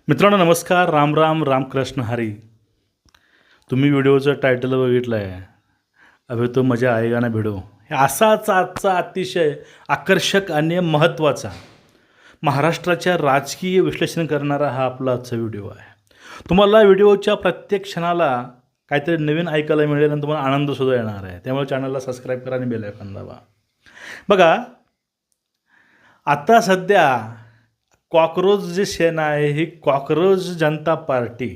मित्रांनो नमस्कार. राम राम रामकृष्ण हरी. तुम्ही व्हिडिओचं टायटल बघितलं आहे, अभि तो मजा आएगा ना भिडो. हे असाच आजचा अतिशय आकर्षक आणि महत्त्वाचा महाराष्ट्राच्या राजकीय विश्लेषण करणारा हा आपला आजचा व्हिडिओ आहे. तुम्हाला व्हिडिओच्या प्रत्येक क्षणाला काहीतरी नवीन ऐकायला मिळेल आणि तुम्हाला आनंदसुद्धा येणार आहे. त्यामुळे चॅनलला सबस्क्राईब करा आणि बेल आयकॉन दाबा. बघा, आता सध्या कॉकरोच जी सेना आहे ही कॉकरोच जनता पार्टी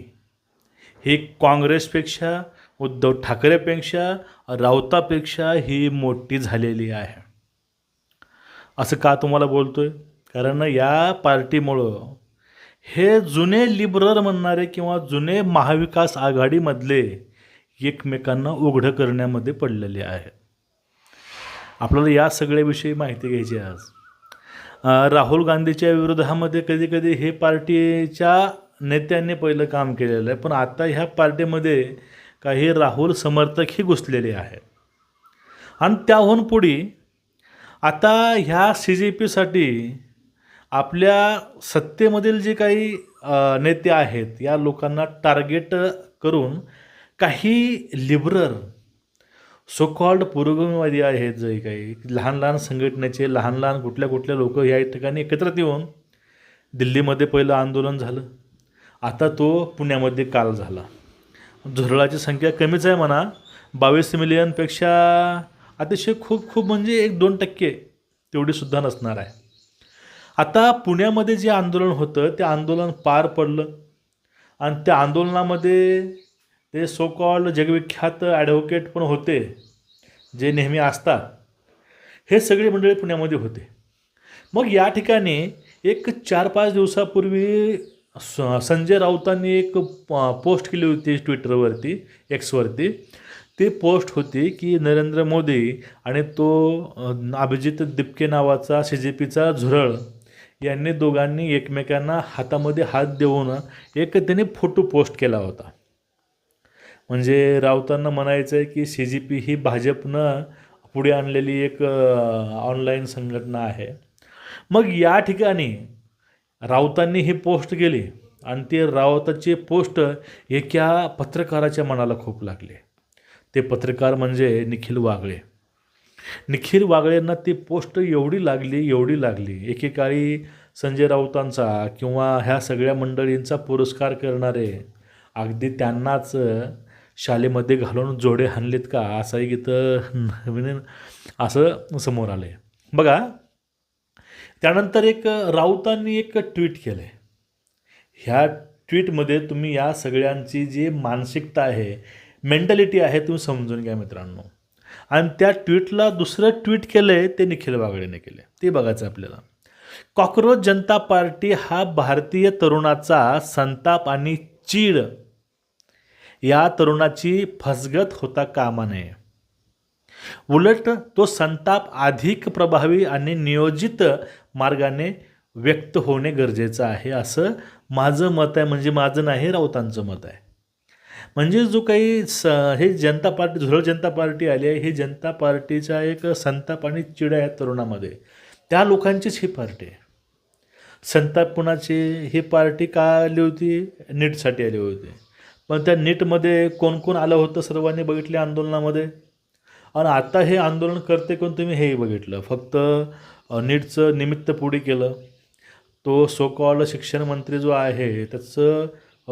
ही काँग्रेसपेक्षा, उद्धव ठाकरेपेक्षा, राऊतापेक्षा ही मोठी झालेली आहे. असं का तुम्हाला बोलतोय? कारण या पार्टीमुळं हे जुने लिबरल म्हणणारे किंवा जुने महाविकास आघाडीमधले एकमेकांना उघडं करण्यामध्ये पडलेले आहेत. आपल्याला या सगळ्याविषयी माहिती घ्यायची आज. राहुल गांधीच्या विरोधामध्ये कधीकधी हे पार्टीच्या नेत्यांनी पहिलं काम केलेलं आहे, पण आता ह्या पार्टीमध्ये काही राहुल समर्थकही घुसलेले आहेत. आणि त्याहून पुढे आता ह्या CJPसाठी आपल्या सत्तेमधील जे काही नेते आहेत या लोकांना टार्गेट करून काही लिबरल सो कॉल्ड पुरोगामीवादी आहेत, जे काही लहान लहान संघटनेचे लहान लहान कुठल्या लोक या ठिकाणी एकत्रित येऊन दिल्लीमध्ये पहिलं आंदोलन झालं. आता तो पुण्यामध्ये काल झाला. झुरळाची संख्या कमीच आहे म्हणा, 22 मिलियनपेक्षा अतिशय खूप म्हणजे 1-2% तेवढीसुद्धा नसणार आहे. आता पुण्यामध्ये जे आंदोलन होतं ते आंदोलन पार पडलं आणि त्या आंदोलनामध्ये ते सो कॉल्ड जगविख्यात ॲडव्होकेट पण होते, जे नेहमी असतात. हे सगळे मंडळी पुण्यामध्ये होते. मग या ठिकाणी एक 4-5 दिवसापूर्वी संजय राऊतांनी एक पोस्ट केली होती ट्विटरवरती, एक्सवरती. ती पोस्ट होती की नरेंद्र मोदी आणि तो अभिजित दिपके नावाचा CJPचा झुरळ यांनी दोघांनी एकमेकांना हातामध्ये हात देऊन एक त्याने फोटो पोस्ट केला होता. म्हणजे राऊतांना म्हणायचं आहे की CJP ही भाजपनं पुढे आणलेली एक ऑनलाईन संघटना आहे. मग या ठिकाणी राऊतांनी ही पोस्ट केली आणि ते राऊताची पोस्ट एका पत्रकाराच्या मनाला खूप लागले. ते पत्रकार म्हणजे निखिल वागळे. निखिल वागळेंना ती पोस्ट एवढी लागली. एकेकाळी संजय राऊतांचा किंवा ह्या सगळ्या मंडळींचा पुरस्कार करणारे अगदी त्यांनाच शाळेमध्ये घालून जोडे हाणलेत का, असं एक इथं नवीन असं समोर आलं आहे. बघा, त्यानंतर एक राऊतांनी एक ट्विट केलं आहे. ह्या ट्विटमध्ये तुम्ही या सगळ्यांची जी मानसिकता आहे, मेंटॅलिटी आहे, तुम्ही समजून घ्या मित्रांनो. आणि त्या ट्विटला दुसरं ट्विट केलं आहे ते निखिल वागळेने केलं आहे, ते बघायचं आपल्याला. कॉकरोच जनता पार्टी हा भारतीय तरुणाचा संताप आणि चीड या तरुणाची फसगत होता कामा नये. उलट तो संताप अधिक प्रभावी आणि नियोजित मार्गाने व्यक्त होणे गरजेचं आहे, असं माझं मत आहे. म्हणजे माझं नाही, राऊतांचं मत आहे. म्हणजे जो काही हे जनता पार्टी, झुरळ जनता पार्टी आली आहे, ही जनता पार्टीचा एक संताप आणि चिड आहे तरुणामध्ये. त्या लोकांचीच ही पार्टी आहे. संताप कुणाची? ही पार्टी का आली होती? नीटसाठी आली होती. पण त्या नीटमध्ये कोण आलं होतं सर्वांनी बघितले आंदोलनामध्ये. आणि आता हे आंदोलन करते कोण तुम्ही हेही बघितलं. फक्त नीटचं निमित्त पुढे केलं. तो सो कॉल्ड शिक्षण मंत्री जो आहे त्याचं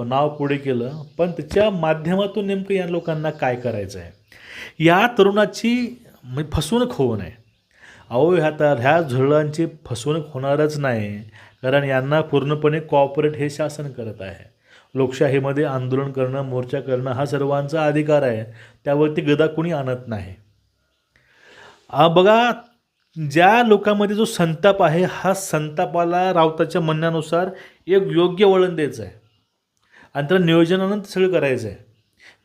नाव पुढे केलं. पण त्याच्या माध्यमातून नेमकं या लोकांना काय करायचं आहे? या तरुणाची फसवणूक होऊ नये. अहो, ह्या झुरळांची फसवणूक होणारच नाही, कारण यांना पूर्णपणे कॉर्पोरेट हे शासन करत आहे. लोकशाहीमध्ये आंदोलन करणं, मोर्चा करणं हा सर्वांचा अधिकार आहे. त्यावरती गदा कुणी आणत नाही. बघा, ज्या लोकांमध्ये जो संताप आहे, हा संतापाला राऊताच्या म्हणण्यानुसार एक योग्य वळण द्यायचं आहे आणि त्याला नियोजनानं सगळं करायचं आहे.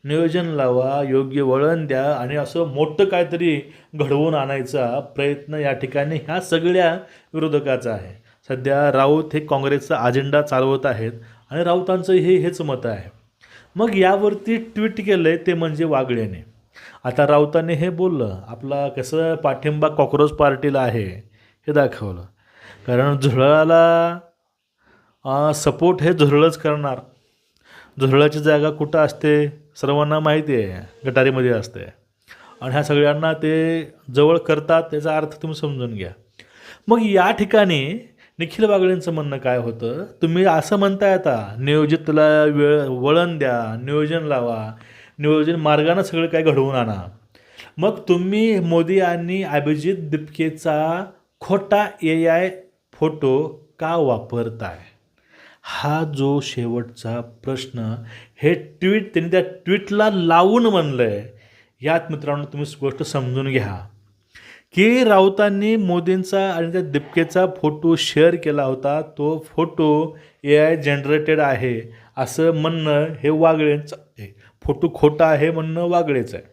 नियोजन लावा, योग्य वळण द्या आणि असं मोठं काहीतरी घडवून आणायचा प्रयत्न या ठिकाणी ह्या सगळ्या विरोधकाचा आहे. सध्या राऊत हे काँग्रेसचा अजेंडा चालवत आहेत आणि राऊतांचं हेच मत आहे. मग यावरती ट्विट केलं आहे ते म्हणजे वागळेने. आता राऊतांनी हे बोललं, आपला कसं पाठिंबा कॉकरोच पार्टीला आहे हे दाखवलं. कारण झुरळाला सपोर्ट हे झुरळच करणार. झुरळाची जागा कुठं असते सर्वांना माहिती आहे, गटारीमध्ये असते. आणि ह्या सगळ्यांना ते जवळ करतात, त्याचा अर्थ तुम्ही समजून घ्या. मग या ठिकाणी निखिल बागडेंचं म्हणणं काय होतं, तुम्ही असं म्हणताय आता नियोजितला वळण द्या, नियोजन लावा, नियोजन मार्गानं सगळं काय घडवून आणा. मग तुम्ही मोदी आणि अभिजित दिपकेचा खोटा AI फोटो का वापरताय? हा जो शेवटचा प्रश्न, हे ट्विट त्यांनी त्या ट्विटला लावून म्हणलं आहे. यात मित्रांनो तुम्ही गोष्ट समजून घ्या की राऊतांनी मोदींचा आणि त्या दिपकेचा फोटो शेअर केला होता. तो फोटो AI जनरेटेड आहे असं म्हणणं हे वागळेंचं आहे. फोटो खोटा आहे म्हणणं वागळेचं आहे.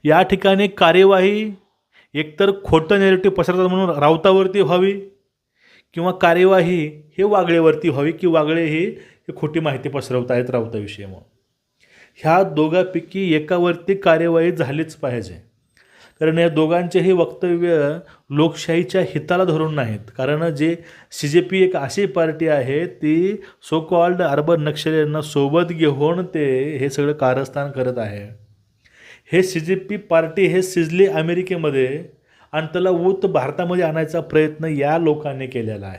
या ठिकाणी कार्यवाही एकतर खोटं नेरेटिव्ह पसरतात म्हणून राऊतावरती व्हावी, किंवा कार्यवाही हे वागळेवरती व्हावी, की वागळे हे खोटी माहिती पसरवत आहेत राऊताविषयी. मग ह्या दोघांपैकी एकावरती कार्यवाही झालीच पाहिजे. कारण या दोघांचेही वक्तव्य लोकशाहीच्या हिताला धरून नाहीत. कारण जे CJP एक अशी पार्टी आहे ती सो कॉल्ड अर्बन नक्षल्यांना सोबत घेऊन ते हे सगळं कारस्थान करत आहे. हे CJP पार्टी हे शिजली अमेरिकेमध्ये आणि त्याला ऊत भारतामध्ये आणायचा प्रयत्न या लोकांनी केलेला आहे.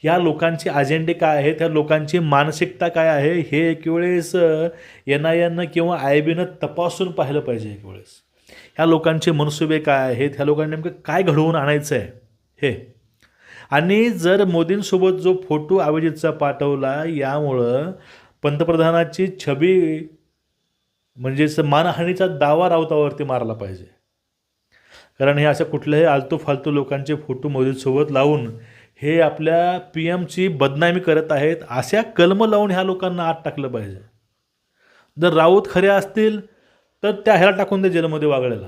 या लोकांचे अजेंडे काय आहेत, त्या लोकांची मानसिकता काय आहे, हे एक वेळेस NIAनं किंवा IBनं तपासून पाहिलं पाहिजे एक वेळेस. ह्या लोकांचे मनसुबे काय आहेत, ह्या लोकांनी नेमकं काय घडवून आणायचं आहे हे. आणि जर मोदींसोबत जो फोटो अभिजितचा पाठवला, यामुळं पंतप्रधानाची छबी म्हणजेच मानहानीचा दावा राऊतावरती मारला पाहिजे. कारण हे अशा कुठल्याही आलतू फालतू लोकांचे फोटो मोदींसोबत लावून हे आपल्या PMची बदनामी करत आहेत, अशा कलम लावून ह्या लोकांना आत टाकलं पाहिजे. जर राऊत खरे असतील तर त्या ह्याला टाकून दे जेलमध्ये वागळेला.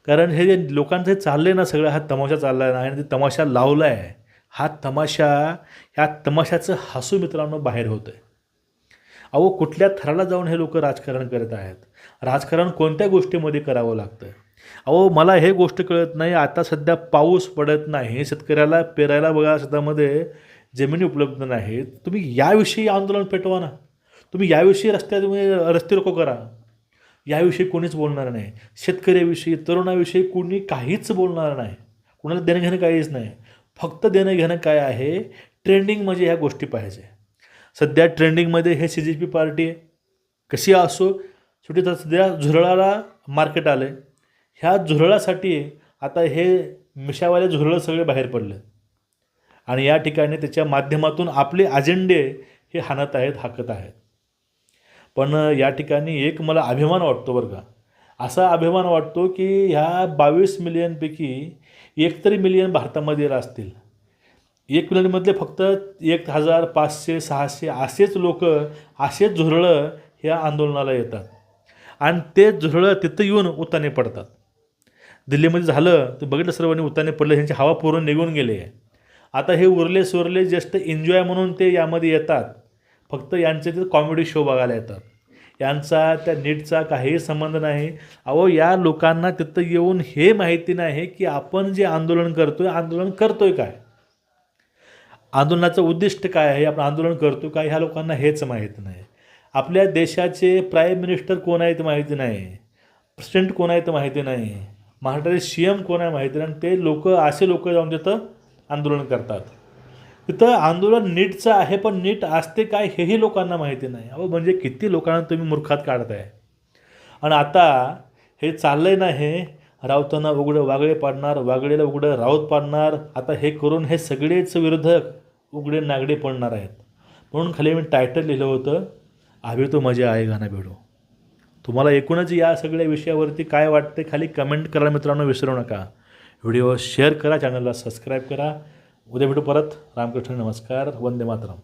कारण हे जे लोकांचं हे चाललं आहे ना सगळं, हा तमाशा चालला आहे आणि ते तमाशा लावला आहे. हा तमाशा, ह्या तमाशाचं हसू मित्रांनो बाहेर होतं आहे. अहो कुठल्या थराला जाऊन हे लोक राजकारण करत आहेत. राजकारण कोणत्या गोष्टीमध्ये करावं लागतं. अहो मला हे गोष्ट कळत नाही, आता सध्या पाऊस पडत नाही, शेतकऱ्याला पेरायला बघा शेतामध्ये जमिनी उपलब्ध नाहीत. तुम्ही याविषयी आंदोलन पेटवा ना. तुम्ही याविषयी रस्ते रोको करा. याविषयी कोणीच बोलणार नाही. शेतकऱ्याविषयी, तरुणाविषयी कोणी काहीच बोलणार नाही. कोणाला देणं घेणं काहीच नाही. फक्त देणं घेणं काय आहे, ट्रेंडिंग म्हणजे ह्या गोष्टी पाहिजे. सध्या ट्रेंडिंगमध्ये हे CJP पार्टी कशी असो, शेवटी तर सध्या झुरळाला मार्केट आलं आहे. ह्या झुरळासाठी आता हे मिशावाले झुरळं सगळे बाहेर पडले आणि या ठिकाणी त्याच्या माध्यमातून आपले अजेंडे हे हाणत आहेत, हाकत आहेत. पण या ठिकाणी एक मला अभिमान वाटतो बरं का. असा अभिमान वाटतो की ह्या 22 मिलियनपैकी 1 तरी मिलियन भारतामध्ये असतील. 1 मिलियनमधले फक्त 1500-600 असेच लोक, असेच झुरळं ह्या आंदोलनाला येतात आणि ते झुरळं तिथं येऊन उताने पडतात. दिल्लीमध्ये झालं तर बघितलं सर्वांनी उताने पडलं, ह्यांची हवा पुरून निघून गेली आहे. आता हे उरले सुरले जस्ट एन्जॉय म्हणून ते यामध्ये येतात. फक्त यांचे ते कॉमेडी शो बघायला येतात. यांचा त्या नीटचा काहीही संबंध नाही. अहो या लोकांना तिथं येऊन हे माहिती नाही की आपण जे आंदोलन करतोय काय, आंदोलनाचं उद्दिष्ट काय आहे, आपण आंदोलन करतो काय, ह्या लोकांना हेच माहीत नाही. आपल्या देशाचे प्राईम मिनिस्टर कोण आहेत माहिती नाही, प्रेसिडेंट कोण आहेत माहिती नाही, महाराष्ट्राचे CM कोण आहे माहिती नाही. ते लोक, असे लोक जाऊन तिथं आंदोलन करतात. तिथं आंदोलन नीटचं आहे, पण नीट असते काय हेही लोकांना माहिती नाही. अहो म्हणजे किती लोकांना तुम्ही मूर्खात काढताय. आणि आता हे चाललं आहे ना, हे राऊतांना उघडं वागळे पाडणार, वागळेला उघडं राऊत पाडणार. आता हे करून हे सगळेच विरोधक उघडे नागडे पडणार आहेत. म्हणून खाली मी टायटल लिहिलं होतं, अभी तो मजा आएगा ना भिडो. तुम्हाला एकूणच या सगळ्या विषयावरती काय वाटते खाली कमेंट करा मित्रांनो, विसरू नका. व्हिडिओ शेअर करा, चॅनलला सबस्क्राईब करा. उद्या भेटू परत. रामकृष्ण नमस्कार. वंदे मातरम.